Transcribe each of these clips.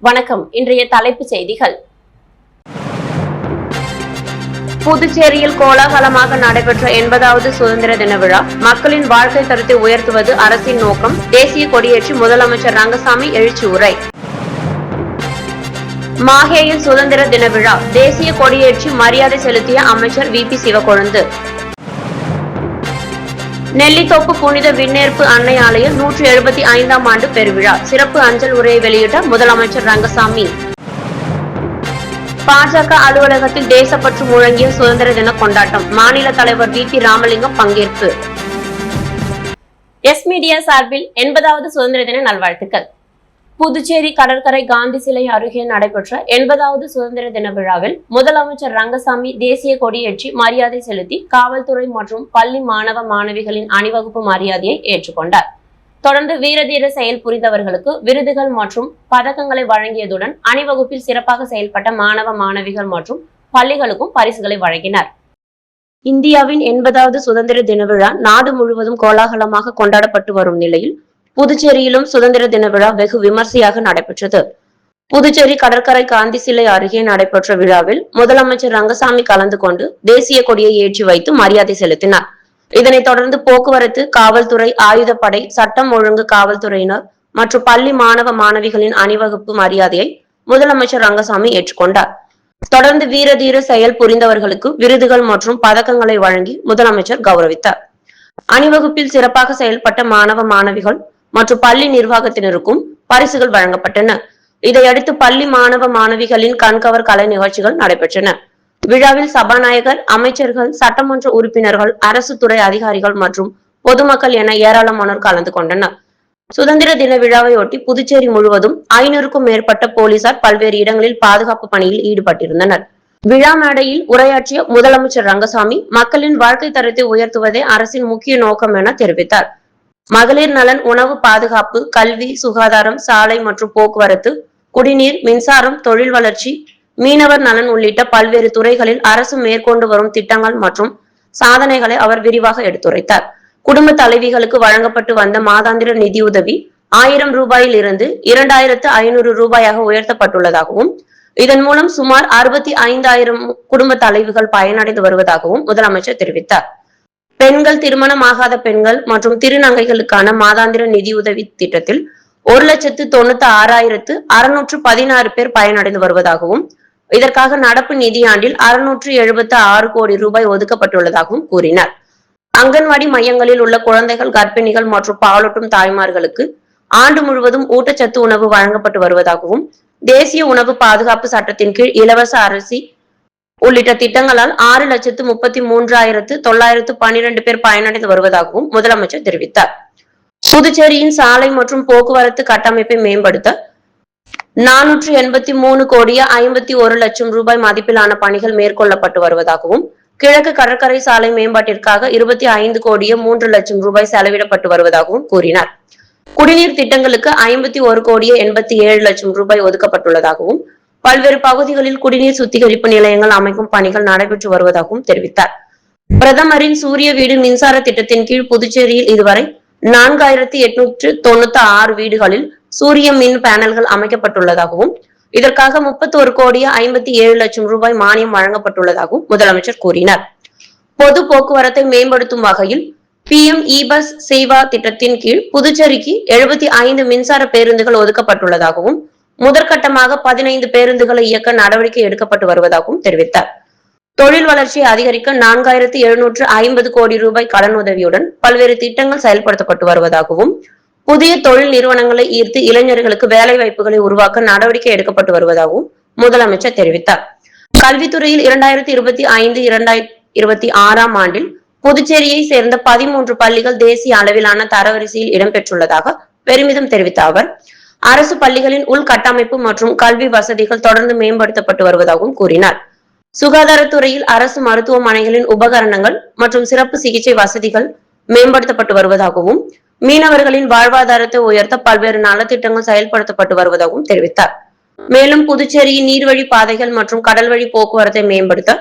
வணக்கம். இன்றைய தலைப்புச் செய்திகள். புதுச்சேரியில் கோலாகலமாக நடைபெற்ற 80வது சுதந்திர தின விழா. மக்களின் வாழ்க்கை தரத்தை உயர்த்துவது அரசின் நோக்கம். தேசிய கொடியேற்றி முதலமைச்சர் ரங்கசாமி எழுச்சி உரை. மாஹேயில் சுதந்திர தின விழா. தேசிய கொடியேற்றி மரியாதை செலுத்திய அமைச்சர் வி.பி. சிவக்கொழுந்து. நெல்லித்தோப்பு புனித விண்ணேற்பு அன்னை ஆலய 175ஆம் ஆண்டு பெருவிழா. சிறப்பு அஞ்சல் உரையை வெளியிட்ட முதலமைச்சர் ரங்கசாமி. பாஜக அலுவலகத்தில் தேசப்பற்று முழங்கிய சுதந்திர தின கொண்டாட்டம். மாநில தலைவர் வி.பி. ராமலிங்கம் பங்கேற்பு. எஸ் மீடியா சார்பில் 80வது சுதந்திர தின நல்வாழ்த்துக்கள். புதுச்சேரி கடற்கரை காந்தி சிலை அருகே நடைபெற்ற 80வது சுதந்திர தின விழாவில் முதலமைச்சர் ரங்கசாமி தேசிய கொடியேற்றி மரியாதை செலுத்தி காவல்துறை மற்றும் பள்ளி மாணவ மாணவிகளின் அணிவகுப்பு மரியாதையை ஏற்றுக்கொண்டார். தொடர்ந்து வீரதீர செயல் புரிந்தவர்களுக்கு விருதுகள் மற்றும் பதக்கங்களை வழங்கியதுடன் அணிவகுப்பில் சிறப்பாக செயல்பட்ட மாணவ மாணவிகள் மற்றும் பள்ளிகளுக்கும் பரிசுகளை வழங்கினார். இந்தியாவின் 80வது சுதந்திர தின விழா நாடு முழுவதும் கோலாகலமாக கொண்டாடப்பட்டு வரும் நிலையில் புதுச்சேரியிலும் சுதந்திர தின விழா வெகு விமர்சையாக நடைபெற்றது. புதுச்சேரி கடற்கரை காந்தி சிலை அருகே நடைபெற்ற விழாவில் முதலமைச்சர் ரங்கசாமி கலந்து கொண்டு தேசிய கொடியை ஏற்றி வைத்து மரியாதை செலுத்தினார். இதனைத் தொடர்ந்து போக்குவரத்து, காவல்துறை, ஆயுதப்படை, சட்டம் ஒழுங்கு காவல்துறையினர் மற்றும் பள்ளி மாணவ மாணவிகளின் அணிவகுப்பு மரியாதையை முதலமைச்சர் ரங்கசாமி ஏற்றுக்கொண்டார். தொடர்ந்து வீரதீர செயல் புரிந்தவர்களுக்கு விருதுகள் மற்றும் பதக்கங்களை வழங்கி முதலமைச்சர் கௌரவித்தார். அணிவகுப்பில் சிறப்பாக செயல்பட்ட மாணவ மாணவிகள் மற்றும் பள்ளி நிர்வாகத்தினருக்கும் பரிசுகள் வழங்கப்பட்டன. இதையடுத்து பள்ளி மாணவ மாணவிகளின் கண்கவர் கலை நிகழ்ச்சிகள் நடைபெற்றன. விழாவில் சபாநாயகர், அமைச்சர்கள், சட்டமன்ற உறுப்பினர்கள், அரசு துறை அதிகாரிகள் மற்றும் பொதுமக்கள் என ஏராளமானோர் கலந்து கொண்டனர். சுதந்திர தின விழாவையொட்டி புதுச்சேரி முழுவதும் 500க்கும் மேற்பட்ட போலீசார் பல்வேறு இடங்களில் பாதுகாப்பு பணியில் ஈடுபட்டிருந்தனர். விழா மேடையில் உரையாற்றிய முதலமைச்சர் ரங்கசாமி மக்களின் வாழ்க்கை தரத்தை உயர்த்துவதே அரசின் முக்கிய நோக்கம் என தெரிவித்தார். மகளிர் நலன், உணவு பாதுகாப்பு, கல்வி, சுகாதாரம், சாலை மற்றும் போக்குவரத்து, குடிநீர், மின்சாரம், தொழில் வளர்ச்சி, மீனவர் நலன் உள்ளிட்ட பல்வேறு துறைகளில் அரசு மேற்கொண்டு வரும் திட்டங்கள் மற்றும் சாதனைகளை அவர் விரிவாக எடுத்துரைத்தார். குடும்ப தலைவிகளுக்கு வழங்கப்பட்டு வந்த மாதாந்திர நிதியுதவி 1000 ரூபாயில் இருந்து 2500 ரூபாயாக உயர்த்தப்பட்டுள்ளதாகவும் இதன் மூலம் சுமார் 65,000 குடும்ப தலைவிகள் பயனடைந்து வருவதாகவும் முதலமைச்சர் தெரிவித்தார். பெண்கள், திருமணமாகாத பெண்கள் மற்றும் திருநங்கைகளுக்கான மாதாந்திர நிதியுதவி திட்டத்தில் 1,96,616 பேர் பயனடைந்து வருவதாகவும் இதற்காக நடப்பு நிதியாண்டில் 676 கோடி ரூபாய் ஒதுக்கப்பட்டுள்ளதாகவும் கூறினார். அங்கன்வாடி மையங்களில் உள்ள குழந்தைகள், கர்ப்பிணிகள் மற்றும் பாலூட்டும் தாய்மார்களுக்கு ஆண்டு முழுவதும் ஊட்டச்சத்து உணவு வழங்கப்பட்டு வருவதாகவும் தேசிய உணவு பாதுகாப்பு சட்டத்தின் கீழ் இலவச அரிசி உள்ளிட்ட திட்டங்களால் 6,33,912 பேர் பயனடைந்து வருவதாகவும் முதலமைச்சர் தெரிவித்தார். புதுச்சேரியின் சாலை மற்றும் போக்குவரத்து கட்டமைப்பை மேம்படுத்த 483 கோடியே 51 லட்சம் ரூபாய் மதிப்பிலான பணிகள் மேற்கொள்ளப்பட்டு வருவதாகவும் கிழக்கு கடற்கரை சாலை மேம்பாட்டிற்காக 25 கோடியே 3 லட்சம் ரூபாய் செலவிடப்பட்டு வருவதாகவும் கூறினார். குடிநீர் திட்டங்களுக்கு 51 கோடியே 87 லட்சம் ரூபாய் ஒதுக்கப்பட்டுள்ளதாகவும் பல்வேறு பகுதிகளில் குடிநீர் சுத்திகரிப்பு நிலையங்கள் அமைக்கும் பணிகள் நடைபெற்று வருவதாகவும் தெரிவித்தார். பிரதமரின் சூரிய வீடு மின்சார திட்டத்தின் கீழ் புதுச்சேரியில் இதுவரை 4896 வீடுகளில் சூரிய மின் பேனல்கள் அமைக்கப்பட்டுள்ளதாகவும் இதற்காக 31 கோடியே 57 லட்சம் ரூபாய் மானியம் வழங்கப்பட்டுள்ளதாகவும் முதலமைச்சர் கூறினார். பொது போக்குவரத்தை மேம்படுத்தும் வகையில் PM E-பஸ் சேவா திட்டத்தின் கீழ் புதுச்சேரிக்கு 75 மின்சார பேருந்துகள் ஒதுக்கப்பட்டுள்ளதாகவும் முதற்கட்டமாக 15 பேருந்துகளை இயக்க நடவடிக்கை எடுக்கப்பட்டு வருவதாகவும் தெரிவித்தார். தொழில் வளர்ச்சியை அதிகரிக்க 4750 கோடி ரூபாய் கடன் உதவியுடன் பல்வேறு திட்டங்கள் செயல்படுத்தப்பட்டு வருவதாகவும் புதிய தொழில் நிறுவனங்களை ஈர்த்து இளைஞர்களுக்கு வேலை வாய்ப்புகளை உருவாக்க நடவடிக்கை எடுக்கப்பட்டு வருவதாகவும் முதலமைச்சர் தெரிவித்தார். கல்வித்துறையில் 2025-2026 ஆண்டில் புதுச்சேரியை சேர்ந்த 13 பள்ளிகள் தேசிய அளவிலான தரவரிசையில் இடம்பெற்றுள்ளதாக பெருமிதம் தெரிவித்த அவர் அரசு பள்ளிகளின் உள்கட்டமைப்பு மற்றும் கல்வி வசதிகள் தொடர்ந்து மேம்படுத்தப்பட்டு வருவதாகவும் கூறினார். சுகாதாரத்துறையில் அரசு மருத்துவமனைகளின் உபகரணங்கள் மற்றும் சிறப்பு சிகிச்சை வசதிகள் மேம்படுத்தப்பட்டு வருவதாகவும் மீனவர்களின் வாழ்வாதாரத்தை உயர்த்த பல்வேறு நலத்திட்டங்கள் செயல்படுத்தப்பட்டு வருவதாகவும் தெரிவித்தார். மேலும் புதுச்சேரியின் நீர்வழி பாதைகள் மற்றும் கடல்வழி போக்குவரத்தை மேம்படுத்த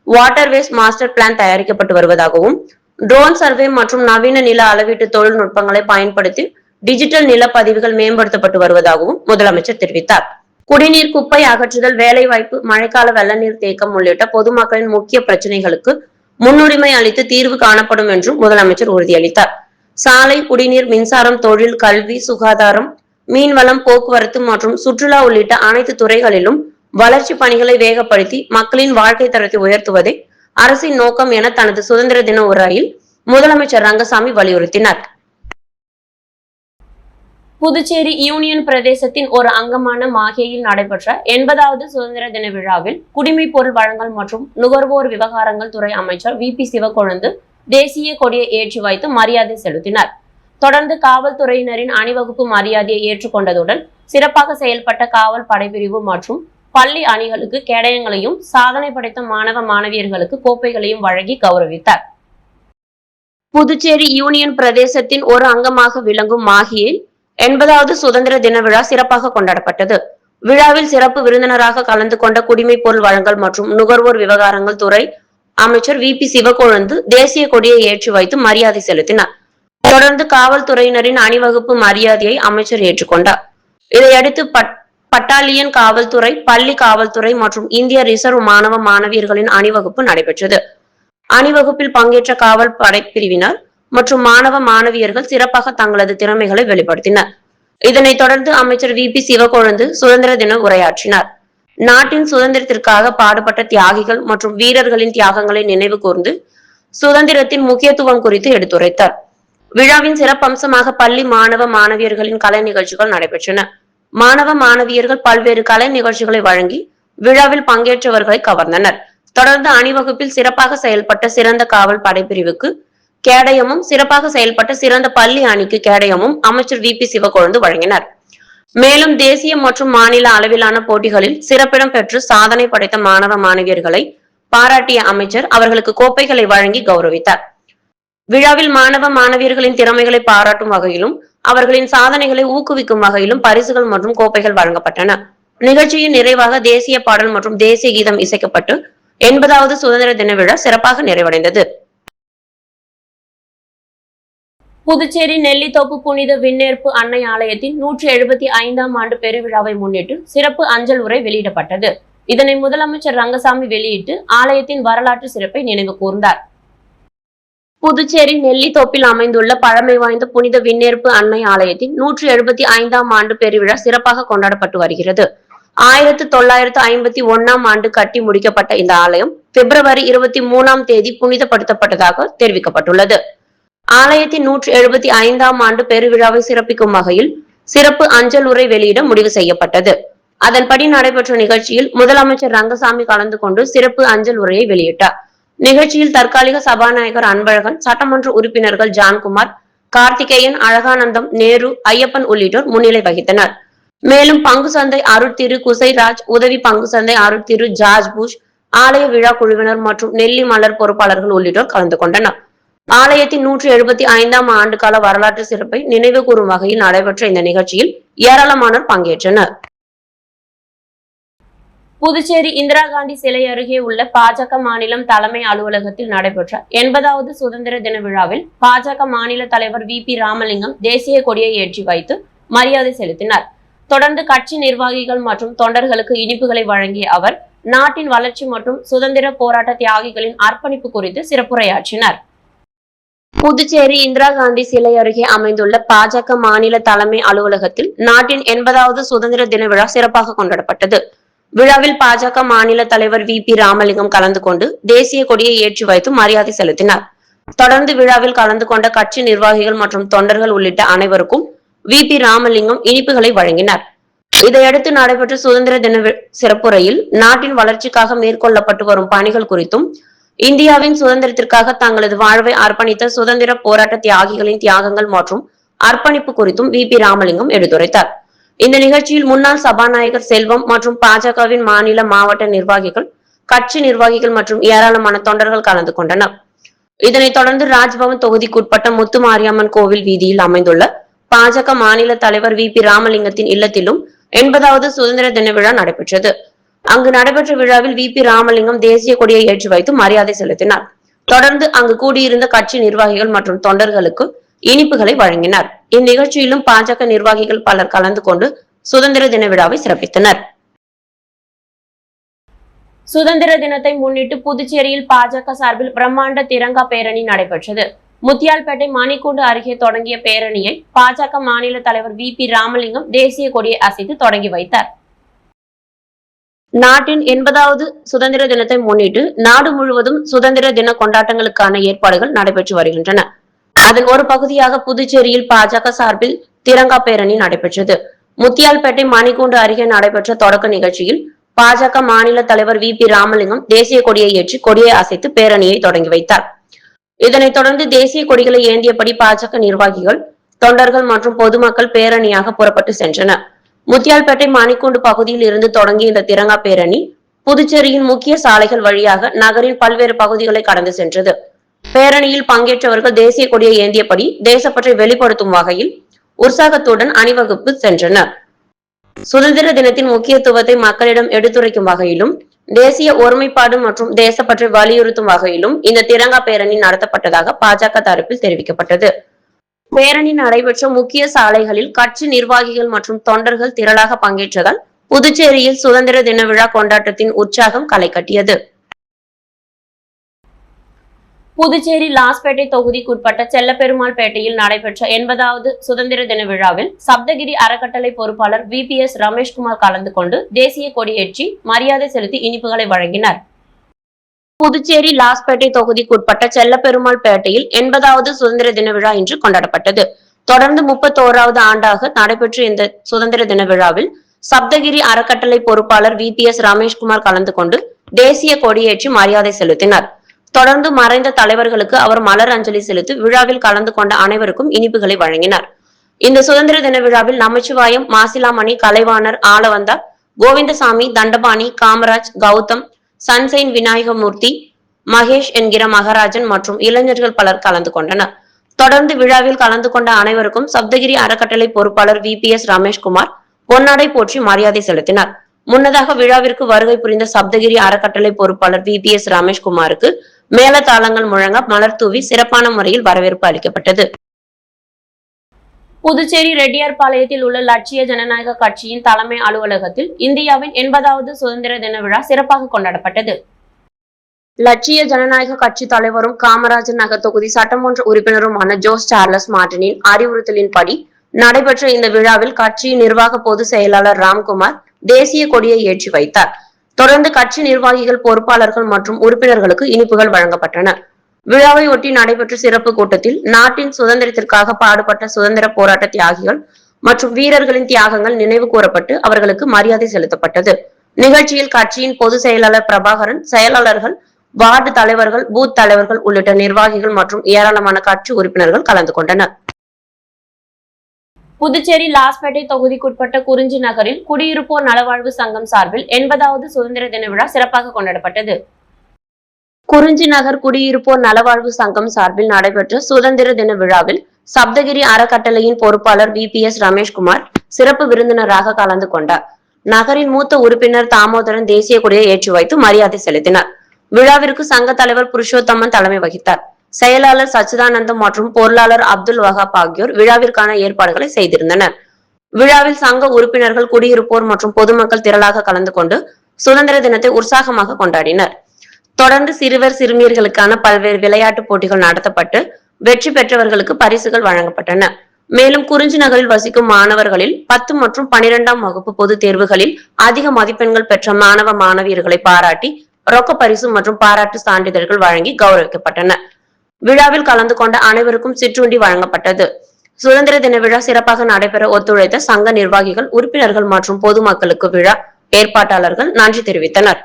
வாட்டர்வேஸ் மாஸ்டர் பிளான் தயாரிக்கப்பட்டு வருவதாகவும் ட்ரோன் சர்வே மற்றும் நவீன நில அளவீட்டு தொழில்நுட்பங்களை பயன்படுத்தி டிஜிட்டல் நிலப்பதிவுகள் மேம்படுத்தப்பட்டு வருவதாகவும் முதலமைச்சர் தெரிவித்தார். குடிநீர், குப்பை அகற்றுதல், வேலைவாய்ப்பு, மழைக்கால வெள்ள நீர் தேக்கம் உள்ளிட்ட பொதுமக்களின் முக்கிய பிரச்சனைகளுக்கு முன்னுரிமை அளித்து தீர்வு காணப்படும் என்றும் முதலமைச்சர் உறுதியளித்தார். சாலை, குடிநீர், மின்சாரம், தொழில், கல்வி, சுகாதாரம், மீன்வளம், போக்குவரத்து மற்றும் சுற்றுலா உள்ளிட்ட அனைத்து துறைகளிலும் வளர்ச்சி பணிகளை வேகப்படுத்தி மக்களின் வாழ்க்கை தரத்தை உயர்த்துவதே அரசின் நோக்கம் என தனது சுதந்திர தின உரையில் முதலமைச்சர் ரங்கசாமி வலியுறுத்தினார். புதுச்சேரி யூனியன் பிரதேசத்தின் ஒரு அங்கமான மாஹேயில் நடைபெற்ற 80வது சுதந்திர தின விழாவில் குடிமைப் பொருள் வழங்கல் மற்றும் நுகர்வோர் விவகாரங்கள் துறை அமைச்சர் VP சிவக்கொழுந்து தேசிய கொடியை ஏற்றி வைத்து மரியாதை செலுத்தினார். தொடர்ந்து காவல்துறையினரின் அணிவகுப்பு மரியாதையை ஏற்றுக்கொண்டதுடன் சிறப்பாக செயல்பட்ட காவல் படைப்பிரிவு மற்றும் பள்ளி அணிகளுக்கு கேடயங்களையும், சாதனை படைத்த மாணவ மாணவியர்களுக்கு கோப்பைகளையும் வழங்கி கௌரவித்தார். புதுச்சேரி யூனியன் பிரதேசத்தின் ஒரு அங்கமாக விளங்கும் மாஹியில் 80வது சுதந்திர தின விழா சிறப்பாக கொண்டாடப்பட்டது. விழாவில் சிறப்பு விருந்தினராக கலந்து கொண்ட குடிமைப் பொருள் வழங்கல் மற்றும் நுகர்வோர் விவகாரங்கள் துறை அமைச்சர் VP சிவக்கொழுந்து தேசிய கொடியை ஏற்றி வைத்து மரியாதை செலுத்தினார். தொடர்ந்து காவல்துறையினரின் அணிவகுப்பு மரியாதையை அமைச்சர் ஏற்றுக்கொண்டார். இதையடுத்து பட்டாலியன் காவல்துறை, பள்ளி காவல்துறை மற்றும் இந்திய ரிசர்வ் மாணவ மாணவியர்களின் அணிவகுப்பு நடைபெற்றது. அணிவகுப்பில் பங்கேற்ற காவல் படைப்பிரிவினர் மற்றும் மாணவ மாணவியர்கள் சிறப்பாக தங்களது திறமைகளை வெளிப்படுத்தினர். இதனைத் தொடர்ந்து அமைச்சர் VP சிவக்கொழுந்து சுதந்திர தின உரையாற்றினார். நாட்டின் சுதந்திரத்திற்காக பாடுபட்ட தியாகிகள் மற்றும் வீரர்களின் தியாகங்களை நினைவு கூர்ந்து சுதந்திரத்தின் முக்கியத்துவம் குறித்து எடுத்துரைத்தார். விழாவின் சிறப்பம்சமாக பள்ளி மாணவ மாணவியர்களின் கலை நிகழ்ச்சிகள் நடைபெற்றன. மாணவ மாணவியர்கள் பல்வேறு கலை நிகழ்ச்சிகளை வழங்கி விழாவில் பங்கேற்றவர்களை கவர்ந்தனர். தொடர்ந்து அணிவகுப்பில் சிறப்பாக செயல்பட்ட சிறந்த காவல் படைப்பிரிவுக்கு கேடயமும், சிறப்பாக செயல்பட்ட சிறந்த பள்ளி அணிக்கு கேடயமும் அமைச்சர் VP சிவக்கொழுந்து வழங்கினார். மேலும் தேசிய மற்றும் மாநில அளவிலான போட்டிகளில் சிறப்பிடம் பெற்று சாதனை படைத்த மாணவ மாணவியர்களை பாராட்டிய அமைச்சர் அவர்களுக்கு கோப்பைகளை வழங்கி கௌரவித்தார். விழாவில் மாணவ மாணவியர்களின் திறமைகளை பாராட்டும் வகையிலும் அவர்களின் சாதனைகளை ஊக்குவிக்கும் வகையிலும் பரிசுகள் மற்றும் கோப்பைகள் வழங்கப்பட்டன. நிகழ்ச்சியின் நிறைவாக தேசிய பாடல் மற்றும் தேசிய கீதம் இசைக்கப்பட்டு 80வது சுதந்திர தின விழா சிறப்பாக நிறைவடைந்தது. புதுச்சேரி நெல்லித்தோப்பு புனித விண்ணேற்பு அன்னை ஆலயத்தின் 175ஆம் ஆண்டு பெருவிழாவை முன்னிட்டு சிறப்பு அஞ்சல் உரை வெளியிடப்பட்டது. இதனை முதலமைச்சர் ரங்கசாமி வெளியிட்டு ஆலயத்தின் வரலாற்று சிறப்பை நினைவு கூர்ந்தார். புதுச்சேரி நெல்லித்தோப்பில் அமைந்துள்ள பழமை வாய்ந்த புனித விண்ணேற்பு அன்னை ஆலயத்தின் 175ஆம் ஆண்டு பெருவிழா சிறப்பாக கொண்டாடப்பட்டு வருகிறது. 1951ஆம் ஆண்டு கட்டி முடிக்கப்பட்ட இந்த ஆலயம் பிப்ரவரி 23ஆம் தேதி புனிதப்படுத்தப்பட்டதாக தெரிவிக்கப்பட்டுள்ளது. ஆலயத்தின் 175ஆம் ஆண்டு பெருவிழாவை சிறப்பிக்கும் வகையில் சிறப்பு அஞ்சல் உரை வெளியிட முடிவு செய்யப்பட்டது. அதன்படி நடைபெற்ற நிகழ்ச்சியில் முதலமைச்சர் ரங்கசாமி கலந்து கொண்டு சிறப்பு அஞ்சல் உரையை வெளியிட்டார். நிகழ்ச்சியில் தற்காலிக சபாநாயகர் அன்பழகன், சட்டமன்ற உறுப்பினர்கள் ஜான்குமார், கார்த்திகேயன், அழகானந்தம், நேரு, ஐயப்பன் உள்ளிட்டோர் முன்னிலை வகித்தனர். மேலும் பங்கு சந்தை அருட்திரு குசைராஜ், உதவி பங்கு சந்தை அருட்திரு ஜார்ஜ் புஷ், ஆலய விழா குழுவினர் மற்றும் நெல்லி மலர் பொறுப்பாளர்கள் உள்ளிட்டோர் கலந்து கொண்டனர். ஆலயத்தின் 175ஆம் ஆண்டு கால வரலாற்று சிறப்பை நினைவு கூறும் வகையில் நடைபெற்ற இந்த நிகழ்ச்சியில் ஏராளமானோர் பங்கேற்றனர். புதுச்சேரி இந்திரா காந்தி சிலை அருகே உள்ள பாஜக மாநிலம் தலைமை அலுவலகத்தில் நடைபெற்ற 80வது சுதந்திர தின விழாவில் பாஜக மாநில தலைவர் VP ராமலிங்கம் தேசிய கொடியை ஏற்றி வைத்து மரியாதை செலுத்தினார். தொடர்ந்து கட்சி நிர்வாகிகள் மற்றும் தொண்டர்களுக்கு இனிப்புகளை வழங்கிய அவர் நாட்டின் வளர்ச்சி மற்றும் சுதந்திர போராட்ட தியாகிகளின் அர்ப்பணிப்பு குறித்து சிறப்புரையாற்றினார். புதுச்சேரி இந்திரா காந்தி சிலை அருகே அமைந்துள்ள பாஜக மாநில தலைமை அலுவலகத்தில் நாட்டின் 80வது சுதந்திர தின விழா சிறப்பாக கொண்டாடப்பட்டது. விழாவில் பாஜக மாநில தலைவர் VP ராமலிங்கம் கலந்து கொண்டு தேசிய கொடியை ஏற்றி வைத்து மரியாதை செலுத்தினார். தொடர்ந்து விழாவில் கலந்து கொண்ட கட்சி நிர்வாகிகள் மற்றும் தொண்டர்கள் உள்ளிட்ட அனைவருக்கும் VP ராமலிங்கம் இனிப்புகளை வழங்கினார். இதையடுத்து நடைபெற்ற சுதந்திர தின சிறப்புரையில் நாட்டின் வளர்ச்சிக்காக மேற்கொள்ளப்பட்டு வரும் பணிகள் குறித்தும் இந்தியாவின் சுதந்திரத்திற்காக தங்களது வாழ்வை அர்ப்பணித்த சுதந்திர போராட்ட தியாகிகளின் தியாகங்கள் மற்றும் அர்ப்பணிப்பு குறித்தும் VP ராமலிங்கம் எடுத்துரைத்தார். இந்த நிகழ்ச்சியில் முன்னாள் சபாநாயகர் செல்வம் மற்றும் பாஜகவின் மாநில மாவட்ட நிர்வாகிகள், கட்சி நிர்வாகிகள் மற்றும் ஏராளமான தொண்டர்கள் கலந்து கொண்டனர். இதனைத் தொடர்ந்து ராஜ்பவன் தொகுதிக்குட்பட்ட முத்துமாரியம்மன் கோவில் வீதியில் அமைந்துள்ள பாஜக மாநில தலைவர் VP ராமலிங்கத்தின் இல்லத்திலும் 80வது சுதந்திர தின விழா நடைபெற்றது. அங்கு நடைபெற்ற விழாவில் VP ராமலிங்கம் தேசிய கொடியை ஏற்றி வைத்து மரியாதை செலுத்தினார். தொடர்ந்து அங்கு கூடியிருந்த கட்சி நிர்வாகிகள் மற்றும் தொண்டர்களுக்கு இனிப்புகளை வழங்கினார். இந்நிகழ்ச்சியிலும் பாஜக நிர்வாகிகள் பலர் கலந்து கொண்டு சுதந்திர தின விழாவை சிறப்பித்தனர். சுதந்திர தினத்தை முன்னிட்டு புதுச்சேரியில் பாஜக சார்பில் பிரம்மாண்ட திரங்கா பேரணி நடைபெற்றது. முத்தியால்பேட்டை மணிக்கூண்டு அருகே தொடங்கிய பேரணியை பாஜக மாநில தலைவர் VP ராமலிங்கம் தேசிய கொடியை அசைத்து தொடங்கி வைத்தார். நாட்டின் 80வது சுதந்திர தினத்தை முன்னிட்டு நாடு முழுவதும் சுதந்திர தின கொண்டாட்டங்களுக்கான ஏற்பாடுகள் நடைபெற்று வருகின்றன. அதன் ஒரு பகுதியாக புதுச்சேரியில் பாஜக சார்பில் திரங்கா பேரணி நடைபெற்றது. முத்தியால்பேட்டை மணிக்கூண்டு அருகே நடைபெற்ற தொடக்க நிகழ்ச்சியில் பாஜக மாநில தலைவர் VP ராமலிங்கம் தேசிய கொடியை ஏற்றி கொடியை அசைத்து பேரணியை தொடங்கி வைத்தார். இதனைத் தொடர்ந்து தேசிய கொடிகளை ஏந்தியபடி பாஜக நிர்வாகிகள், தொண்டர்கள் மற்றும் பொதுமக்கள் பேரணியாக புறப்பட்டு சென்றனர். முத்தியால்பேட்டை மணிக்கூண்டு பகுதியில் இருந்து தொடங்கிய இந்த திரங்கா பேரணி புதுச்சேரியின் முக்கிய சாலைகள் வழியாக நகரின் பல்வேறு பகுதிகளை கடந்து சென்றது. பேரணியில் பங்கேற்றவர்கள் தேசிய கொடியை ஏந்தியபடி தேசப்பற்றை வெளிப்படுத்தும் வகையில் உற்சாகத்துடன் அணிவகுப்பு சென்றனர். சுதந்திர தினத்தின் முக்கியத்துவத்தை மக்களிடம் எடுத்துரைக்கும் வகையிலும் தேசிய ஒருமைப்பாடு மற்றும் தேசப்பற்றை வலியுறுத்தும் வகையிலும் இந்த திரங்கா பேரணி நடத்தப்பட்டதாக பாஜக தரப்பில் தெரிவிக்கப்பட்டது. பேரணி நடைபெற்ற முக்கிய சாலைகளில் கட்சி நிர்வாகிகள் மற்றும் தொண்டர்கள் திரளாக பங்கேற்றதால் புதுச்சேரியில் சுதந்திர தின விழா கொண்டாட்டத்தின் உற்சாகம் களை கட்டியது. புதுச்சேரி லாஸ்பேட்டை தொகுதிக்குட்பட்ட செல்லப்பெருமாள்பேட்டையில் நடைபெற்ற 80வது சுதந்திர தின விழாவில் சப்தகிரி அறக்கட்டளை பொறுப்பாளர் VPS ரமேஷ்குமார் கலந்து கொண்டு தேசிய கொடியேற்றி மரியாதை செலுத்தி இனிப்புகளை வழங்கினார். புதுச்சேரி லாஸ்பேட்டை தொகுதிக்குட்பட்ட செல்லப்பெருமாள்பேட்டையில் 80வது சுதந்திர தின விழா இன்று கொண்டாடப்பட்டது. தொடர்ந்து 31வது ஆண்டாக நடைபெற்ற இந்த சுதந்திர தின விழாவில் சப்தகிரி அறக்கட்டளை பொறுப்பாளர் VPS ரமேஷ்குமார் கலந்து கொண்டு தேசிய கொடியேற்றி மரியாதை செலுத்தினார். தொடர்ந்து மறைந்த தலைவர்களுக்கு அவர் மலர் அஞ்சலி செலுத்தி விழாவில் கலந்து கொண்ட அனைவருக்கும் இனிப்புகளை வழங்கினார். இந்த சுதந்திர தின விழாவில் நமச்சிவாயம், மாசிலாமணி, கலைவாணர், ஆளவந்தார், கோவிந்தசாமி, தண்டபாணி, காமராஜ், கௌதம், சன்சைன் விநாயகமூர்த்தி, மகேஷ் என்கிற மகாராஜன் மற்றும் இளைஞர்கள் பலர் கலந்து கொண்டனர். தொடர்ந்து விழாவில் கலந்து கொண்ட அனைவருக்கும் சப்தகிரி அறக்கட்டளை பொறுப்பாளர் VPS ரமேஷ்குமார் பொன்னாடை போற்றி மரியாதை செலுத்தினார். முன்னதாக விழாவிற்கு வருகை புரிந்த சப்தகிரி அறக்கட்டளை பொறுப்பாளர் VPS ரமேஷ்குமாருக்கு மேளதாளங்கள் முழங்க மலர் தூவி சிறப்பான முறையில் வரவேற்பு அளிக்கப்பட்டது. புதுச்சேரி ரெட்டியார்பாளையத்தில் உள்ள லட்சிய ஜனநாயக கட்சியின் தலைமை அலுவலகத்தில் இந்தியாவின் 80வது சுதந்திர தின விழா சிறப்பாக கொண்டாடப்பட்டது. லட்சிய ஜனநாயக கட்சி தலைவரும் காமராஜர் நகர் தொகுதி சட்டமன்ற உறுப்பினருமான ஜோஸ் சார்லஸ் மார்டினின் அறிவுறுத்தலின்படி நடைபெற்ற இந்த விழாவில் கட்சியின் நிர்வாக பொதுச் செயலாளர் ராம்குமார் தேசிய கொடியை ஏற்றி வைத்தார். தொடர்ந்து கட்சி நிர்வாகிகள், பொறுப்பாளர்கள் மற்றும் உறுப்பினர்களுக்கு இனிப்புகள் வழங்கப்பட்டன. விழாவை ஒட்டி நடைபெற்ற சிறப்பு கூட்டத்தில் நாட்டின் சுதந்திரத்திற்காக பாடுபட்ட சுதந்திர போராட்ட தியாகிகள் மற்றும் வீரர்களின் தியாகங்கள் நினைவு கூறப்பட்டு அவர்களுக்கு மரியாதை செலுத்தப்பட்டது. நிகழ்ச்சியில் கட்சியின் பொதுச் செயலாளர் பிரபாகரன், செயலாளர்கள், வார்டு தலைவர்கள், பூத் தலைவர்கள் உள்ளிட்ட நிர்வாகிகள் மற்றும் ஏராளமான கட்சி உறுப்பினர்கள் கலந்து கொண்டனர். புதுச்சேரி லாஸ்பேட்டை தொகுதிக்குட்பட்ட குறிஞ்சி நகரில் குடியிருப்போர் நலவாழ்வு சங்கம் சார்பில் 80வது சுதந்திர தின விழா சிறப்பாக கொண்டாடப்பட்டது. குறிஞ்சி நகர் குடியிருப்போர் நலவாழ்வு சங்கம் சார்பில் நடைபெற்ற சுதந்திர தின விழாவில் சப்தகிரி அறக்கட்டளையின் பொறுப்பாளர் VPS ரமேஷ்குமார் சிறப்பு விருந்தினராக கலந்து கொண்டார். நகரின் மூத்த உறுப்பினர் தாமோதரன் தேசிய கொடியை ஏற்றி வைத்து மரியாதை செலுத்தினார். விழாவிற்கு சங்க தலைவர் புருஷோத்தமன் தலைமை வகித்தார். செயலாளர் சச்சிதானந்தம் மற்றும் பொருளாளர் அப்துல் வஹாப் ஆகியோர் விழாவிற்கான ஏற்பாடுகளை செய்திருந்தனர். விழாவில் சங்க உறுப்பினர்கள், குடியிருப்போர் மற்றும் பொதுமக்கள் திரளாக கலந்து கொண்டு சுதந்திர தினத்தை உற்சாகமாக கொண்டாடினர். தொடர்ந்து சிறுவர் சிறுமியர்களுக்கான பல்வேறு விளையாட்டுப் போட்டிகள் நடத்தப்பட்டு வெற்றி பெற்றவர்களுக்கு பரிசுகள் வழங்கப்பட்டன. மேலும் குறிஞ்சி நகரில் வசிக்கும் மாணவர்களில் 10 மற்றும் 12ஆம் வகுப்பு பொதுத் தேர்வுகளில் அதிக மதிப்பெண்கள் பெற்ற மாணவ மாணவியர்களை பாராட்டி ரொக்க பரிசு மற்றும் பாராட்டு சான்றிதழ்கள் வழங்கி கௌரவிக்கப்பட்டன. விழாவில் கலந்து கொண்ட அனைவருக்கும் சிற்றுண்டி வழங்கப்பட்டது. சுதந்திர தின விழா சிறப்பாக நடைபெற ஒத்துழைத்த சங்க நிர்வாகிகள், உறுப்பினர்கள் மற்றும் பொதுமக்களுக்கு விழா ஏற்பாட்டாளர்கள் நன்றி தெரிவித்தனர்.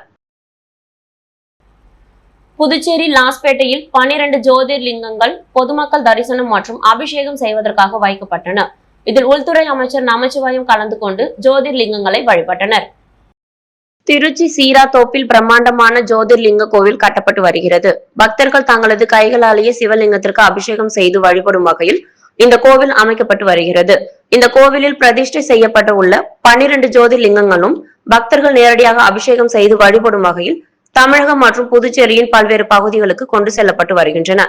புதுச்சேரி லாஸ்பேட்டையில் 12 ஜோதிர்லிங்கங்கள் பொதுமக்கள் தரிசனம் மற்றும் அபிஷேகம் செய்வதற்காக வைக்கப்பட்டன. இதில் உள்துறை அமைச்சர் நமச்சிவாயம் கலந்து கொண்டு ஜோதிர்லிங்கங்களை வழிபட்டனர். திருச்சி சீராத்தோப்பில் பிரம்மாண்டமான ஜோதிர்லிங்க கோவில் கட்டப்பட்டு வருகிறது. பக்தர்கள் தங்களது கைகளாலேயே சிவலிங்கத்திற்கு அபிஷேகம் செய்து வழிபடும் வகையில் இந்த கோவில் அமைக்கப்பட்டு வருகிறது. இந்த கோவிலில் பிரதிஷ்டை செய்யப்பட்டு உள்ள 12 ஜோதிர்லிங்கங்களும் பக்தர்கள் நேரடியாக அபிஷேகம் செய்து வழிபடும் வகையில் தமிழகம் மற்றும் புதுச்சேரியின் பல்வேறு பகுதிகளுக்கு கொண்டு செல்லப்பட்டு வருகின்றன.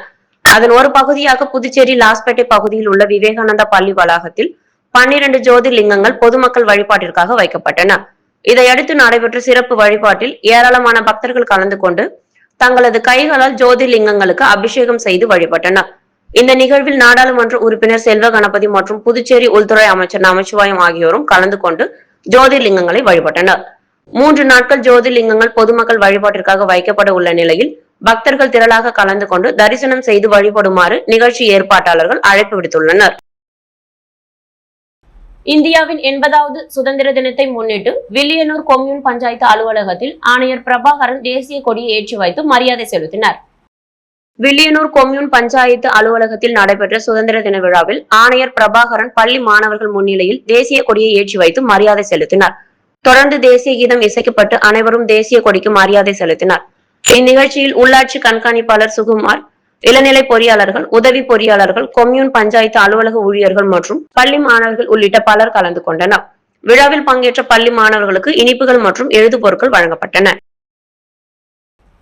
அதன் ஒரு பகுதியாக புதுச்சேரி லாஸ்பேட்டை பகுதியில் உள்ள விவேகானந்தா பள்ளி வளாகத்தில் 12 ஜோதிர்லிங்கங்கள் பொதுமக்கள் வழிபாட்டிற்காக வைக்கப்பட்டன. இதையடுத்து நடைபெற்ற சிறப்பு வழிபாட்டில் ஏராளமான பக்தர்கள் கலந்து கொண்டு தங்களது கைகளால் ஜோதிர்லிங்கங்களுக்கு அபிஷேகம் செய்து வழிபட்டனர். இந்த நிகழ்வில் நாடாளுமன்ற உறுப்பினர் செல்வ கணபதி மற்றும் புதுச்சேரி உள்துறை அமைச்சர் நமச்சிவாயம் ஆகியோரும் கலந்து கொண்டு ஜோதிர்லிங்கங்களை வழிபட்டனர். 3 நாட்கள் ஜோதிர்லிங்கங்கள் பொதுமக்கள் வழிபாட்டிற்காக வைக்கப்பட உள்ள நிலையில் பக்தர்கள் திரளாக கலந்து கொண்டு தரிசனம் செய்து வழிபடுமாறு நிகழ்ச்சி ஏற்பாட்டாளர்கள் அழைப்பு விடுத்துள்ளனர். இந்தியாவின் 80வது சுதந்திர தினத்தை முன்னிட்டு வில்லியனூர் கொம்யூன் பஞ்சாயத்து அலுவலகத்தில் ஆணையர் பிரபாகரன் தேசிய கொடியை ஏற்றி வைத்து மரியாதை செலுத்தினார். வில்லியனூர் கொம்யூன் பஞ்சாயத்து அலுவலகத்தில் நடைபெற்ற சுதந்திர தின விழாவில் ஆணையர் பிரபாகரன் பள்ளி மாணவர்கள் முன்னிலையில் தேசிய கொடியை ஏற்றி வைத்து மரியாதை செலுத்தினார். தொடர்ந்து தேசிய கீதம் இசைக்கப்பட்டு அனைவரும் தேசிய கொடிக்கு மரியாதை செலுத்தினார். இந்நிகழ்ச்சியில் உள்ளாட்சி கண்காணிப்பாளர் சுகுமார், இளநிலை பொறியாளர்கள், உதவி பொறியாளர்கள், கொம்யூன் பஞ்சாயத்து அலுவலக ஊழியர்கள் மற்றும் பள்ளி மாணவர்கள் உள்ளிட்ட பலர் கலந்து கொண்டனர். விழாவில் பங்கேற்ற பள்ளி மாணவர்களுக்கு இனிப்புகள் மற்றும் எழுது பொருட்கள் வழங்கப்பட்டன.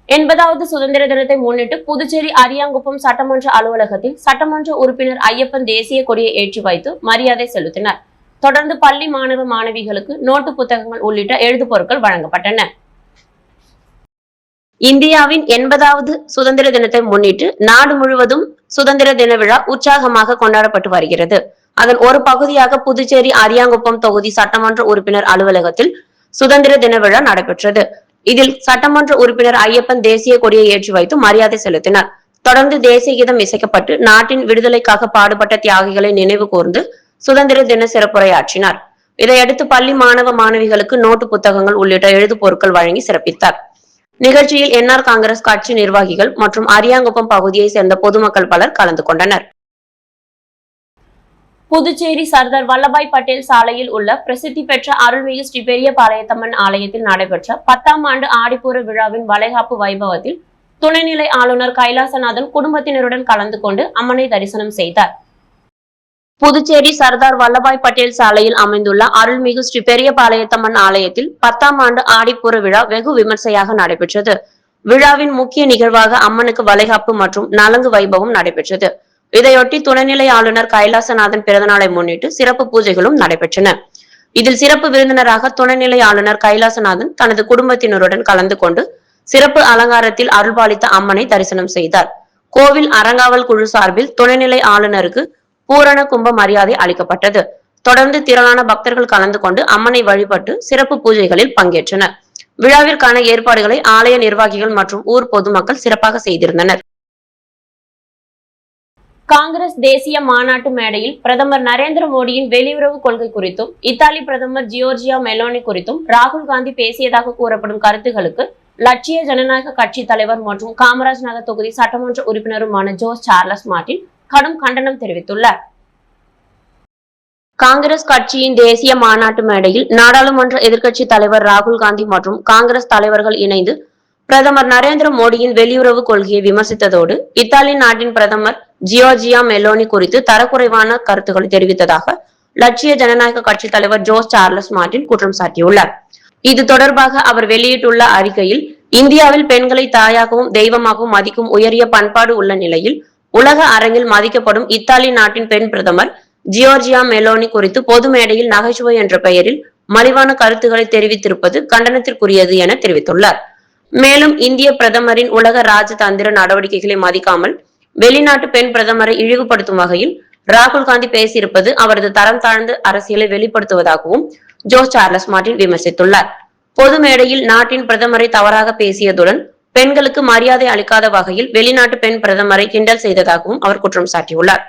80வது சுதந்திர தினத்தை முன்னிட்டு புதுச்சேரி அரியாங்குப்பம் சட்டமன்ற அலுவலகத்தில் சட்டமன்ற உறுப்பினர் ஐயப்பன் தேசிய கொடியை ஏற்றி வைத்து மரியாதை செலுத்தினார். தொடர்ந்து பள்ளி மாணவ மாணவிகளுக்கு நோட்டு புத்தகங்கள் உள்ளிட்ட எழுது பொருட்கள் வழங்கப்பட்டன. இந்தியாவின் 80வது சுதந்திர தினத்தை முன்னிட்டு நாடு முழுவதும் சுதந்திர தின விழா உற்சாகமாக கொண்டாடப்பட்டு வருகிறது. அதன் ஒரு பகுதியாக புதுச்சேரி அரியாங்குப்பம் தொகுதி சட்டமன்ற உறுப்பினர் அலுவலகத்தில் சுதந்திர தின விழா நடைபெற்றது. இதில் சட்டமன்ற உறுப்பினர் ஐயப்பன் தேசிய கொடியை ஏற்றி வைத்து மரியாதை செலுத்தினார். தொடர்ந்து தேசிய கீதம் இசைக்கப்பட்டு நாட்டின் விடுதலைக்காக பாடுபட்ட தியாகிகளை நினைவு கூர்ந்து சுதந்திர தின சிறப்புரையாற்றினார். இதையடுத்து பள்ளி மாணவ மாணவிகளுக்கு நோட்டு புத்தகங்கள் உள்ளிட்ட எழுது பொருட்கள் வழங்கி சிறப்பித்தார். நிகழ்ச்சியில் என்ஆர் காங்கிரஸ் கட்சி நிர்வாகிகள் மற்றும் அரியாங்குப்பம் பகுதியை சேர்ந்த பொதுமக்கள் பலர் கலந்து கொண்டனர். புதுச்சேரி சர்தார் வல்லபாய் பட்டேல் சாலையில் உள்ள பிரசித்தி பெற்ற அருள்மிகு ஸ்ரீ பெரிய பாளையத்தம்மன் ஆலயத்தில் நடைபெற்ற 10ஆம் ஆண்டு ஆடிப்பூர விழாவின் வளைகாப்பு வைபவத்தில் துணைநிலை ஆளுநர் கைலாசநாதன் குடும்பத்தினருடன் கலந்து கொண்டு அம்மனை தரிசனம் செய்தார். புதுச்சேரி சர்தார் வல்லபாய் பட்டேல் சாலையில் அமைந்துள்ள அருள்மிகு ஸ்ரீ பெரிய பாளையத்தம்மன் ஆலயத்தில் 10ஆம் ஆண்டு ஆடிப்பூர விழா வெகு விமர்சையாக நடைபெற்றது. விழாவின் முக்கிய நிகழ்வாக அம்மனுக்கு வளைகாப்பு மற்றும் நலங்கு வைபவம் நடைபெற்றது. இதையொட்டி துணைநிலை ஆளுநர் கைலாசநாதன் பிறந்தநாளை முன்னிட்டு சிறப்பு பூஜைகளும் நடைபெற்றன. இதில் சிறப்பு விருந்தினராக துணைநிலை ஆளுநர் கைலாசநாதன் தனது குடும்பத்தினருடன் கலந்து கொண்டு சிறப்பு அலங்காரத்தில் அருள்பாலித்த அம்மனை தரிசனம் செய்தார். கோவில் அறங்காவல் குழு சார்பில் துணைநிலை ஆளுநருக்கு பூரண கும்ப மரியாதை அளிக்கப்பட்டது. தொடர்ந்து திரளான பக்தர்கள் கலந்து கொண்டு அம்மனை வழிபட்டு சிறப்பு பூஜைகளில் பங்கேற்றனர். விழாவிற்கான ஏற்பாடுகளை ஆலய நிர்வாகிகள் மற்றும் ஊர் பொதுமக்கள் சிறப்பாக செய்திருந்தனர். காங்கிரஸ் தேசிய மாநாட்டு மேடையில் பிரதமர் நரேந்திர மோடியின் வெளியுறவு கொள்கை குறித்தும் இத்தாலி பிரதமர் ஜியோர்ஜியா மெலோனி குறித்தும் ராகுல் காந்தி பேசியதாக கூறப்படும் கருத்துகளுக்கு லட்சிய ஜனநாயக கட்சி தலைவர் மற்றும் காமராஜ் நகர் தொகுதி சட்டமன்ற உறுப்பினருமான ஜோஸ் சார்லஸ் மார்டின் கடும் கண்டனம் தெரிவித்துள்ளார். காங்கிரஸ் கட்சியின் தேசிய மாநாட்டு மேடையில் நாடாளுமன்ற எதிர்க்கட்சி தலைவர் ராகுல் காந்தி மற்றும் காங்கிரஸ் தலைவர்கள் இணைந்து பிரதமர் நரேந்திர மோடியின் வெளியுறவு கொள்கையை விமர்சித்ததோடு இத்தாலி நாட்டின் பிரதமர் ஜியோர்ஜியா மெலோனி குறித்து தரக்குறைவான கருத்துக்களை தெரிவித்ததாக லட்சிய ஜனநாயக கட்சி தலைவர் ஜோஸ் சார்லஸ் மார்டின் குற்றம் சாட்டியுள்ளார். இது தொடர்பாக அவர் வெளியிட்டுள்ள அறிக்கையில், இந்தியாவில் பெண்களை தாயாகவும் தெய்வமாகவும் மதிக்கும் உயரிய பண்பாடு உள்ள நிலையில் உலக அரங்கில் மதிக்கப்படும் இத்தாலி நாட்டின் பெண் பிரதமர் ஜியோர்ஜியா மெலோனி குறித்து பொது மேடையில் நகைச்சுவை என்ற பெயரில் மலிவான கருத்துக்களை தெரிவித்திருப்பது கண்டனத்திற்குரியது என தெரிவித்துள்ளார். மேலும் இந்திய பிரதமரின் உலக ராஜதந்திர நடவடிக்கைகளை மதிக்காமல் வெளிநாட்டு பெண் பிரதமரை இழிவுபடுத்தும் வகையில் ராகுல் காந்தி பேசியிருப்பது அவரது தரம் தாழ்ந்த அரசியலை வெளிப்படுத்துவதாகவும் ஜோஸ் சார்லஸ் மார்டின் விமர்சித்துள்ளார். பொது மேடையில் நாட்டின் பிரதமரை தவறாக பேசியதுடன் பெண்களுக்கு மரியாதை அளிக்காத வகையில் வெளிநாட்டு பெண் பிரதமரை கிண்டல் செய்ததாகவும் அவர் குற்றம் சாட்டியுள்ளார்.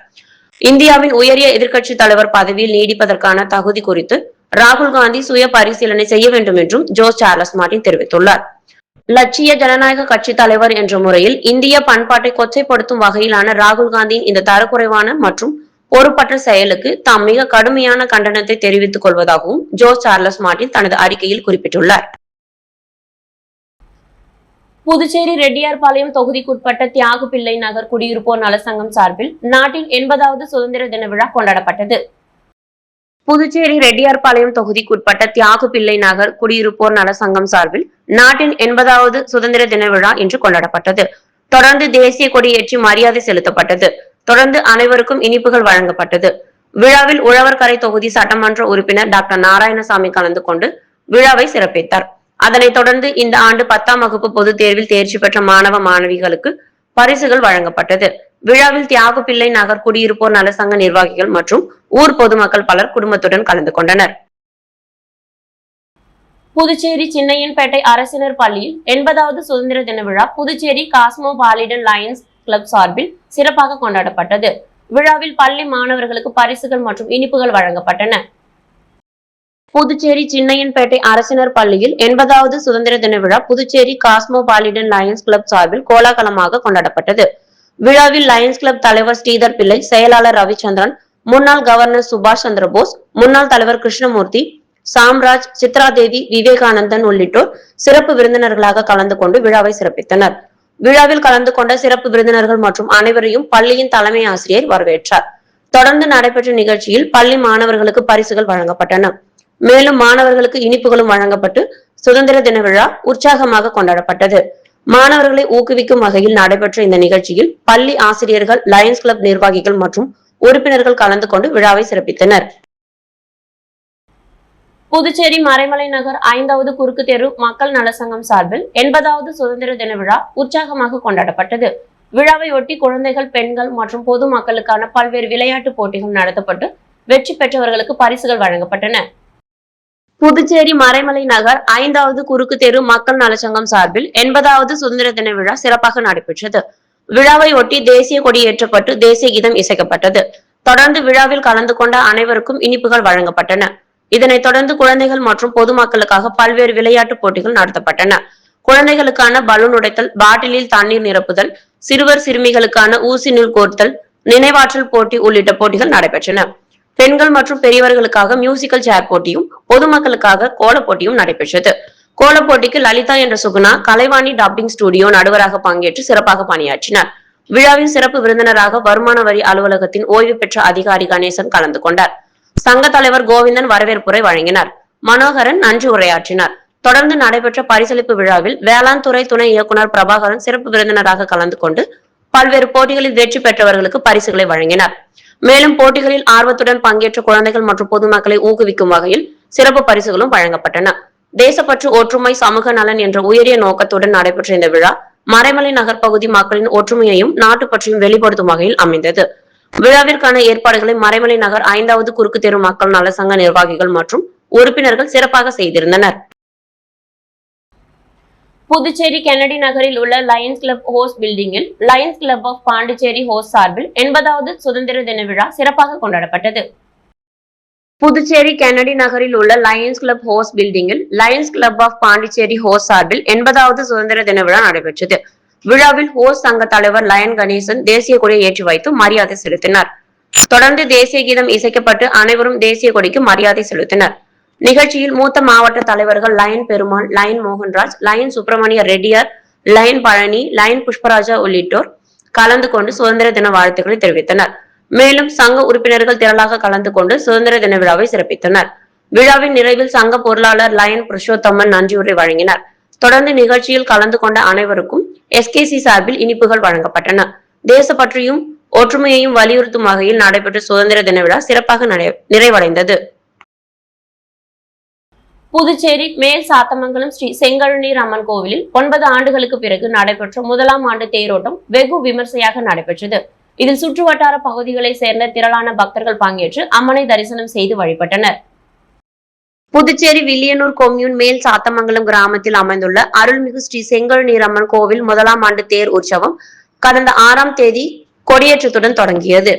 இந்தியாவின் உயரிய எதிர்க்கட்சி தலைவர் பதவியில் நீடிப்பதற்கான தகுதி குறித்து ராகுல் காந்தி சுய பரிசீலனை செய்ய வேண்டும் என்றும் ஜோஸ் சார்லஸ் மார்டின் தெரிவித்துள்ளார். லட்சிய ஜனநாயக கட்சி தலைவர் என்ற முறையில் இந்திய பண்பாட்டை கொச்சைப்படுத்தும் வகையிலான ராகுல் காந்தியின் இந்த தரக்குறைவான மற்றும் பொறுப்பற்ற செயலுக்கு தாம் மிக கடுமையான கண்டனத்தை தெரிவித்துக் கொள்வதாகவும் ஜோஸ் சார்லஸ் மார்டின் தனது அறிக்கையில் குறிப்பிட்டுள்ளார். புதுச்சேரி ரெட்டியார்பாளையம் தொகுதிக்குட்பட்ட தியாகு பிள்ளை நகர் குடியிருப்போர் நலசங்கம் சார்பில் நாட்டின் 80வது சுதந்திர தின விழா கொண்டாடப்பட்டது. புதுச்சேரி ரெட்டியார்பாளையம் தொகுதிக்குட்பட்ட தியாகு பிள்ளை நகர் குடியிருப்போர் நலசங்கம் சார்பில் நாட்டின் 80வது சுதந்திர தின விழா இன்று கொண்டாடப்பட்டது. தொடர்ந்து தேசிய கொடி ஏற்றி மரியாதை செலுத்தப்பட்டது. தொடர்ந்து அனைவருக்கும் இனிப்புகள் வழங்கப்பட்டது. விழாவில் உழவர்கரை தொகுதி சட்டமன்ற உறுப்பினர் டாக்டர் நாராயணசாமி கலந்து கொண்டு விழாவை சிறப்பித்தார். அதனைத் தொடர்ந்து இந்த ஆண்டு 10ஆம் வகுப்பு பொதுத் தேர்வில் தேர்ச்சி பெற்ற மாணவ மாணவிகளுக்கு பரிசுகள் வழங்கப்பட்டது. விழாவில் தியாகப்பிள்ளை நகர் குடியிருப்போர் நலசங்க நிர்வாகிகள் மற்றும் ஊர் பொதுமக்கள் பலர் குடும்பத்துடன் கலந்து கொண்டனர். புதுச்சேரி சின்னையன்பேட்டை அரசினர் பள்ளியில் 80வது சுதந்திர தின விழா புதுச்சேரி காஸ்மோபாலிடன் லயன்ஸ் கிளப் சார்பில் சிறப்பாக கொண்டாடப்பட்டது. விழாவில் பள்ளி மாணவர்களுக்கு பரிசுகள் மற்றும் இனிப்புகள் வழங்கப்பட்டன. புதுச்சேரி சின்னையன்பேட்டை அரசினர் பள்ளியில் 80வது சுதந்திர தின விழா புதுச்சேரி காஸ்மோபாலிடன் லயன்ஸ் கிளப் சார்பில் கோலாகலமாக கொண்டாடப்பட்டது. விழாவில் லயன்ஸ் கிளப் தலைவர் ஸ்ரீதர் பிள்ளை, செயலாளர் ரவிச்சந்திரன், முன்னாள் கவர்னர் சுபாஷ் சந்திர போஸ், முன்னாள் தலைவர் கிருஷ்ணமூர்த்தி, சாம்ராஜ், சித்ராதேவி, விவேகானந்தன் உள்ளிட்டோர் சிறப்பு விருந்தினர்களாக கலந்து கொண்டு விழாவை சிறப்பித்தனர். விழாவில் கலந்து கொண்ட சிறப்பு விருந்தினர்கள் மற்றும் அனைவரையும் பள்ளியின் தலைமை ஆசிரியர் வரவேற்றார். தொடர்ந்து நடைபெற்ற நிகழ்ச்சியில் பள்ளி மாணவர்களுக்கு பரிசுகள் வழங்கப்பட்டன. மேலும் மாணவர்களுக்கு இனிப்புகளும் வழங்கப்பட்டு சுதந்திர தின விழா உற்சாகமாக கொண்டாடப்பட்டது. மாணவர்களை ஊக்குவிக்கும் வகையில் நடைபெற்ற இந்த நிகழ்ச்சியில் பள்ளி ஆசிரியர்கள், லயன்ஸ் கிளப் நிர்வாகிகள் மற்றும் உறுப்பினர்கள் கலந்து கொண்டு விழாவை சிறப்பித்தனர். புதுச்சேரி மறைமலை நகர் 5வது குறுக்கு தெரு மக்கள் நலசங்கம் சார்பில் 80வது சுதந்திர தின விழா உற்சாகமாக கொண்டாடப்பட்டது. விழாவை ஒட்டி குழந்தைகள், பெண்கள் மற்றும் பொது மக்களுக்கான பல்வேறு விளையாட்டு போட்டிகள் நடத்தப்பட்டு வெற்றி பெற்றவர்களுக்கு பரிசுகள் வழங்கப்பட்டன. புதுச்சேரி மறைமலை நகர் 5வது குறுக்கு தெரு மக்கள் நலசங்கம் சார்பில் 80வது சுதந்திர தின விழா சிறப்பாக நடைபெற்றது. விழாவை ஒட்டி தேசிய கொடி ஏற்றப்பட்டு தேசிய கீதம் இசைக்கப்பட்டது. தொடர்ந்து விழாவில் கலந்து கொண்ட அனைவருக்கும் இனிப்புகள் வழங்கப்பட்டன. இதனைத் தொடர்ந்து குழந்தைகள் மற்றும் பொதுமக்களுக்காக பல்வேறு விளையாட்டு போட்டிகள் நடத்தப்பட்டன. குழந்தைகளுக்கான பலூன் உடைத்தல், பாட்டிலில் தண்ணீர் நிரப்புதல், சிறுவர் சிறுமிகளுக்கான ஊசி நூல் கோர்த்தல், நினைவாற்றல் போட்டி உள்ளிட்ட போட்டிகள் நடைபெற்றன. பெண்கள் மற்றும் பெரியவர்களுக்காக மியூசிக்கல் சேர் போட்டியும் பொதுமக்களுக்காக கோல போட்டியும் நடைபெற்றது. கோல போட்டிக்கு லலிதா என்ற சுகுணா கலைவாணி டப்பிங் ஸ்டுடியோ நடுவராக பங்கேற்று சிறப்பாக பணியாற்றினார். விழாவின் சிறப்பு விருந்தினராக வருமான வரி அலுவலகத்தின் ஓய்வு பெற்ற அதிகாரி கணேசன் கலந்து கொண்டார். சங்க தலைவர் கோவிந்தன் வரவேற்புரை வழங்கினார். மனோகரன் நன்றி உரையாற்றினார். தொடர்ந்து நடைபெற்ற பரிசளிப்பு விழாவில் வேளாண் துறை துணை இயக்குனர் பிரபாகரன் சிறப்பு விருந்தினராக கலந்து கொண்டு பல்வேறு போட்டிகளில் வெற்றி பெற்றவர்களுக்கு பரிசுகளை வழங்கினார். மேலும் போட்டிகளில் ஆர்வத்துடன் பங்கேற்ற குழந்தைகள் மற்றும் பொதுமக்களை ஊக்குவிக்கும் வகையில் சிறப்பு பரிசுகளும் வழங்கப்பட்டன. தேசப்பற்று, ஒற்றுமை, சமூக நலன் என்ற உயரிய நோக்கத்துடன் நடைபெற்ற இந்த விழா மறைமலை நகர் பகுதி மக்களின் ஒற்றுமையையும் நாட்டு பற்றியும் வெளிப்படுத்தும் வகையில் அமைந்தது. விழாவிற்கான ஏற்பாடுகளை மறைமலை நகர் 5வது குறுக்கு தெரு மக்கள் நலசங்க நிர்வாகிகள் மற்றும் உறுப்பினர்கள் சிறப்பாக செய்திருந்தனர். புதுச்சேரி கென்னடி நகரில் உள்ள லயன்ஸ் கிளப் ஹோஸ்ட் பில்டிங்கில் Lions Club of Pondicherry host சார்பில் 80வது சுதந்திர தின விழா சிறப்பாக கொண்டாடப்பட்டது. புதுச்சேரி கென்னடி நகரில் உள்ள லயன்ஸ் கிளப் ஹோஸ்ட் பில்டிங்கில் Lions Club of Pondicherry host சார்பில் 80வது சுதந்திர தின விழா நடைபெற்றது. விழாவில் ஹோஸ்ட் சங்க தலைவர் லயன் கணேசன் தேசிய கொடியை ஏற்றி வைத்து மரியாதை செலுத்தினார். தொடர்ந்து தேசிய கீதம் இசைக்கப்பட்டு அனைவரும் தேசிய கொடிக்கு மரியாதை செலுத்தினர். நிகழ்ச்சியில் மூத்த மாவட்ட தலைவர்கள் Lion Perumal, Lion Mohanraj, Lion Subramaniya Reddiyar, Lion Palani, Lion Pushparaja உள்ளிட்டோர் கலந்து கொண்டு சுதந்திர தின வாழ்த்துக்களை தெரிவித்தனர். மேலும் சங்க உறுப்பினர்கள் திரளாக கலந்து கொண்டு சுதந்திர தின விழாவை சிறப்பித்தனர். விழாவின் நிறைவில் சங்க பொருளாளர் லயன் புருஷோத்தமன் நன்றியுரை வழங்கினார். தொடர்ந்து நிகழ்ச்சியில் கலந்து கொண்ட அனைவருக்கும் எஸ்கேசி சார்பில் இனிப்புகள் வழங்கப்பட்டன. தேசப்பற்றியும் ஒற்றுமையையும் வலியுறுத்தும் வகையில் நடைபெற்ற சுதந்திர தின விழா சிறப்பாக நிறைவடைந்தது. புதுச்சேரி மேல் சாத்தமங்கலம் ஸ்ரீ செங்கழுநீர் அம்மன் கோவிலில் 9 ஆண்டுகளுக்கு பிறகு நடைபெற்ற முதலாம் ஆண்டு தேரோட்டம் வெகு விமர்சையாக நடைபெற்றது. இதில் சுற்றுவட்டார பகுதிகளை சேர்ந்த திரளான பக்தர்கள் பங்கேற்று அம்மனை தரிசனம் செய்து வழிபட்டனர். புதுச்சேரி வில்லியனூர் கொம்யூன் மேல் சாத்தமங்கலம் கிராமத்தில் அமைந்துள்ள அருள்மிகு ஸ்ரீ செங்கழுநீரம்மன் கோவில் முதலாம் ஆண்டு தேர் உற்சவம் கடந்த 6ஆம் தேதி கொடியேற்றத்துடன் தொடங்கியது.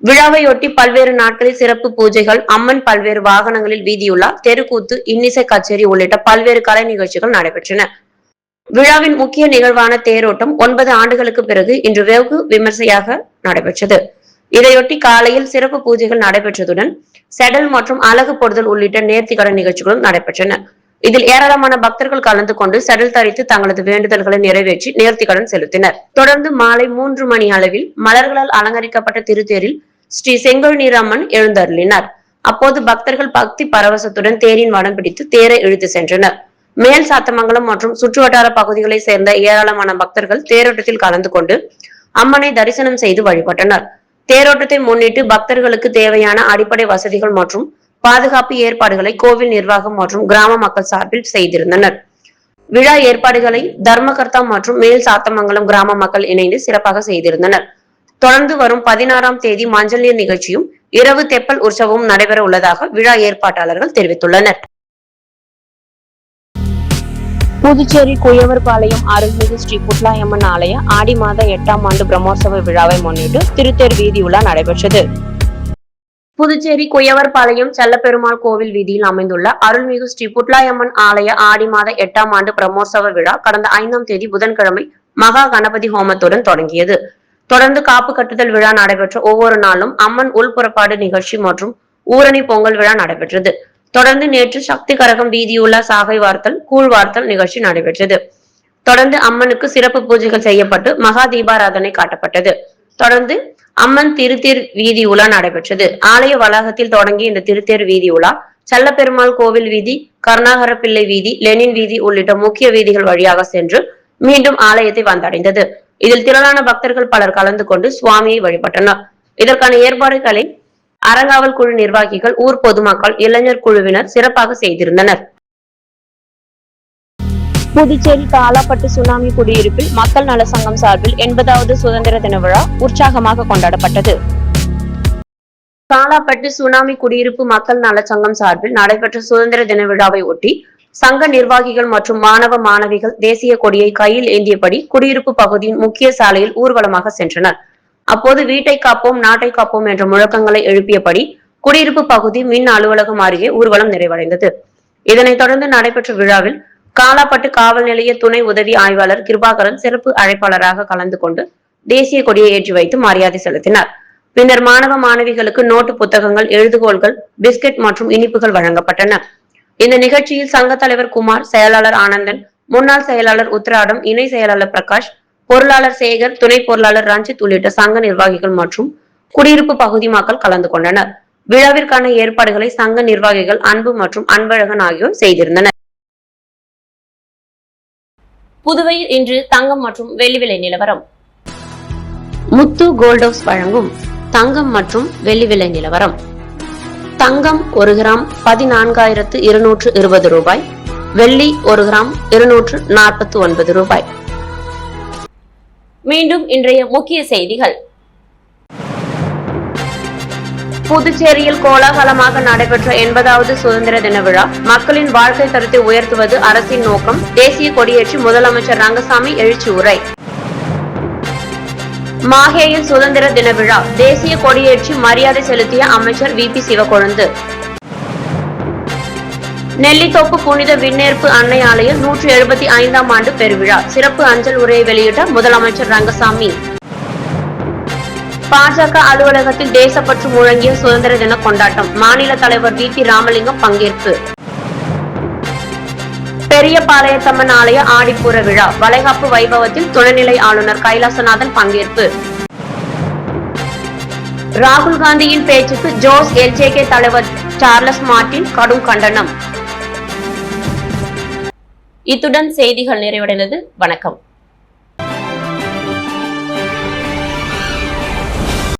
விழாவையொட்டி பல்வேறு நாட்களில் சிறப்பு பூஜைகள், அம்மன் பல்வேறு வாகனங்களில் வீதியுலா, தெருக்கூத்து, இன்னிசை கச்சேரி உள்ளிட்ட பல்வேறு கலை நிகழ்ச்சிகள் நடைபெற்றன. விழாவின் முக்கிய நிகழ்வான தேரோட்டம் 9 ஆண்டுகளுக்கு பிறகு இன்று வெகு விமர்சையாக நடைபெற்றது. இதையொட்டி காலையில் சிறப்பு பூஜைகள் நடைபெற்றதுடன் செடல் மற்றும் அழகு பொறுதல் உள்ளிட்ட நேர்த்திக்கடன் நிகழ்ச்சிகளும் நடைபெற்றன. இதில் ஏராளமான பக்தர்கள் கலந்து கொண்டு செடல் தரித்து தங்களது வேண்டுதல்களை நிறைவேற்றி நேர்த்திக்கடன் செலுத்தினர். தொடர்ந்து மாலை 3 மணி அளவில் மலர்களால் அலங்கரிக்கப்பட்ட திருத்தேரில் ஸ்ரீ செங்கழுநீரம்மன் எழுந்தருளினார். அப்போது பக்தர்கள் பக்தி பரவசத்துடன் தேரின் வடம் பிடித்து தேரை இழுத்து சென்றனர். மேல் சாத்தமங்கலம் மற்றும் சுற்றுவட்டார பகுதிகளை சேர்ந்த ஏராளமான பக்தர்கள் தேரோட்டத்தில் கலந்து கொண்டு அம்மனை தரிசனம் செய்து வழிபட்டனர். தேரோட்டத்தை முன்னிட்டு பக்தர்களுக்கு தேவையான அடிப்படை வசதிகள் மற்றும் பாதுகாப்பு ஏற்பாடுகளை கோவில் நிர்வாகம் மற்றும் கிராம மக்கள் சார்பில் செய்திருந்தனர். விழா ஏற்பாடுகளை தர்மகர்த்தா மற்றும் மேல் சாத்தமங்கலம் கிராம மக்கள் இணைந்து சிறப்பாக செய்திருந்தனர். தொடர்ந்து வரும் 16ஆம் தேதி மஞ்சள் நீர் நிகழ்ச்சியும் இரவு தெப்பல் உற்சவமும் நடைபெற உள்ளதாக விழா ஏற்பாட்டாளர்கள் தெரிவித்துள்ளனர். புதுச்சேரி குயவர்பாளையம் அருள்மிகு ஸ்ரீ புட்லாயம்மன் ஆலய ஆடி மாத 8ஆம் ஆண்டு பிரம்மோற்சவ விழாவை முன்னிட்டு திருத்தேர் வீதி உலா நடைபெற்றது. புதுச்சேரி குயவர்பாளையம் செல்லப்பெருமாள் கோவில் வீதியில் அமைந்துள்ள அருள்மிகு ஸ்ரீ புட்லாயம்மன் ஆலய ஆடி மாத 8ஆம் ஆண்டு பிரம்மோற்சவ விழா கடந்த 5ஆம் தேதி புதன்கிழமை மகா கணபதி ஹோமத்துடன் தொடங்கியது. தொடர்ந்து காப்பு கட்டுதல் விழா நடைபெற்ற ஒவ்வொரு நாளும் அம்மன் உள்புறப்பாடு நிகழ்ச்சி மற்றும் ஊரணி பொங்கல் விழா நடைபெற்றது. தொடர்ந்து நேற்று சக்தி கரகம் வீதியுள்ள சாகை வார்த்தல் கூழ் வார்த்தல் நிகழ்ச்சி நடைபெற்றது. தொடர்ந்து அம்மனுக்கு சிறப்பு பூஜைகள் செய்யப்பட்டு மகா தீபாராதனை காட்டப்பட்டது. தொடர்ந்து அம்மன் திருத்தேர் வீதி உலா நடைபெற்றது. ஆலய வளாகத்தில் தொடங்கிய இந்த திருத்தேர் வீதி உலா செல்லப்பெருமாள் கோவில் வீதி, கருணாகர பிள்ளை வீதி, லெனின் வீதி உள்ளிட்ட முக்கிய வீதிகள் வழியாக சென்று மீண்டும் ஆலயத்தை வந்தடைந்தது. இதில் திரளான பக்தர்கள் பலர் கலந்து கொண்டு சுவாமியை வழிபட்டனர். இதற்கான ஏற்பாடுகளை அறங்காவல் குழு நிர்வாகிகள், ஊர் பொதுமக்கள், இளைஞர் குழுவினர் சிறப்பாக செய்திருந்தனர். புதுச்சேரி காலாப்பட்டு சுனாமி குடியிருப்பில் மக்கள் நல சங்கம் சார்பில் 80வது சுதந்திர தின விழா உற்சாகமாக கொண்டாடப்பட்டது. காலாப்பட்டு சுனாமி குடியிருப்பு மக்கள் நல சங்கம் சார்பில் நடைபெற்ற சுதந்திர தின விழாவை ஒட்டி சங்க நிர்வாகிகள் மற்றும் மாணவ மாணவிகள் தேசிய கொடியை கையில் ஏந்தியபடி குடியிருப்பு பகுதியின் முக்கிய சாலையில் ஊர்வலமாக சென்றனர். அப்போது வீட்டை காப்போம் நாட்டை காப்போம் என்ற முழக்கங்களை எழுப்பியபடி குடியிருப்பு பகுதி மின் அலுவலகம் அருகே ஊர்வலம் நிறைவடைந்தது. இதனைத் தொடர்ந்து நடைபெற்ற விழாவில் காலாப்பட்டு காவல் நிலைய துணை உதவி ஆய்வாளர் கிருபாகரன் சிறப்பு அழைப்பாளராக கலந்து கொண்டு தேசிய கொடியை ஏற்றி வைத்து மரியாதை செலுத்தினார். பின்னர் மாணவ மாணவிகளுக்கு நோட்டு புத்தகங்கள், எழுதுகோள்கள், பிஸ்கெட் மற்றும் இனிப்புகள் வழங்கப்பட்டன. இந்த நிகழ்ச்சியில் சங்க தலைவர் குமார், செயலாளர் ஆனந்தன், முன்னாள் செயலாளர் உத்ராடம், இணை செயலாளர் பிரகாஷ், பொருளாளர் சேகர், துணை பொருளாளர் ரஞ்சித் உள்ளிட்ட சங்க நிர்வாகிகள் மற்றும் குடியிருப்பு பகுதி மக்கள் கலந்து கொண்டனர். விழாவிற்கான ஏற்பாடுகளை சங்க நிர்வாகிகள் அன்பு மற்றும் அன்பழகன் ஆகியோர் செய்திருந்தனர். புதுவையில் இன்று தங்கம் மற்றும் வெள்ளி விலை நிலவரம். முத்து கோல்ட் ஹவுஸ் வழங்கும் தங்கம் மற்றும் வெள்ளி விலை நிலவரம். தங்கம் 1 கிராம் 14,220 ரூபாய், வெள்ளி 1 கிராம் 249 ரூபாய். மீண்டும் இன்றைய முக்கிய செய்திகள். புதுச்சேரியில் கோலாகலமாக நடைபெற்ற 80வது சுதந்திர தின விழா. மக்களின் வாழ்க்கை தரத்தை உயர்த்துவது அரசின் நோக்கம். தேசிய கொடியேற்றி முதலமைச்சர் ரங்கசாமி எழுச்சி உரை. மாஹேயில் சுதந்திர தின விழா. தேசிய கொடியேற்றி மரியாதை செலுத்திய அமைச்சர் VP சிவக்கொழுந்து. நெல்லித்தோப்பு புனித விண்ணேற்பு அன்னை ஆலய 175ஆம் ஆண்டு பெருவிழா. சிறப்பு அஞ்சல் உரையை வெளியிட்ட முதலமைச்சர் ரங்கசாமி. பாஜக அலுவலகத்தில் தேசப்பற்று முழங்கிய சுதந்திர தின கொண்டாட்டம். மாநில தலைவர் VP ராமலிங்கம் பங்கேற்பு. பெரியபாளையத்தம்மன் ஆலய ஆடிப்பூர விழா. வளைகாப்பு வைபவத்தில் துணைநிலை ஆளுநர் கைலாசநாதன் பங்கேற்பு. ராகுல் காந்தியின் பேச்சுக்கு ஜோஸ் LJK தலைவர் சார்லஸ் மார்டின் கடும் கண்டனம். இத்துடன் செய்திகள் நிறைவடைந்தது. வணக்கம்.